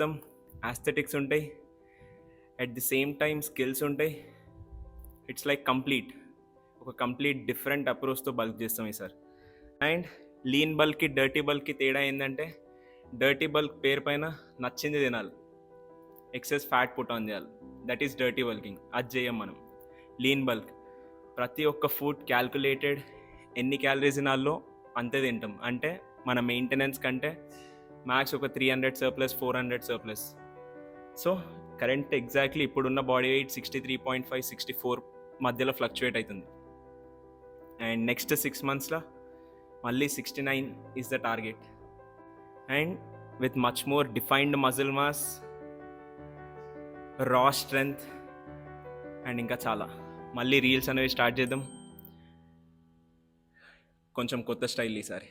మొత్తం ఆస్థెటిక్స్ ఉంటాయి, at the same time skills ఉంటాయి. ఇట్స్ లైక్ ఒక కంప్లీట్ డిఫరెంట్ అప్రోచ్తో బల్క్ చేస్తాం ఈసారి. అండ్ లీన్ బల్క్కి డర్టీ బల్క్కి తేడా ఏంటంటే, డర్టీ బల్క్ పేరు పైన నచ్చింది తినాలి, ఎక్సెస్ ఫ్యాట్ పుట్ ఆన్ చేయాలి, దట్ ఈస్ డర్టీ బల్కింగ్. అది చేయం మనం. లీన్ బల్క్ ప్రతి ఒక్క ఫుడ్ క్యాల్కులేటెడ్, ఎన్ని క్యాలరీస్ తినాలో అంతే తింటాం. అంటే మన మెయింటెనెన్స్ కంటే మ్యాక్స్ ఒక 300 surplus, 400 surplus. So current exactly ఇప్పుడున్న బాడీ వెయిట్ 63.5, 64 మధ్యలో ఫ్లక్చువేట్ అవుతుంది. అండ్ నెక్స్ట్ 6 monthsలో మళ్ళీ 69 is the target. And with much more defined muscle mass, రా స్ట్రెంగ్త్, అండ్ ఇంకా చాలా. మళ్ళీ రీల్స్ అనేవి స్టార్ట్ చేద్దాం, కొంచెం కొత్త స్టైల్ ఈసారి.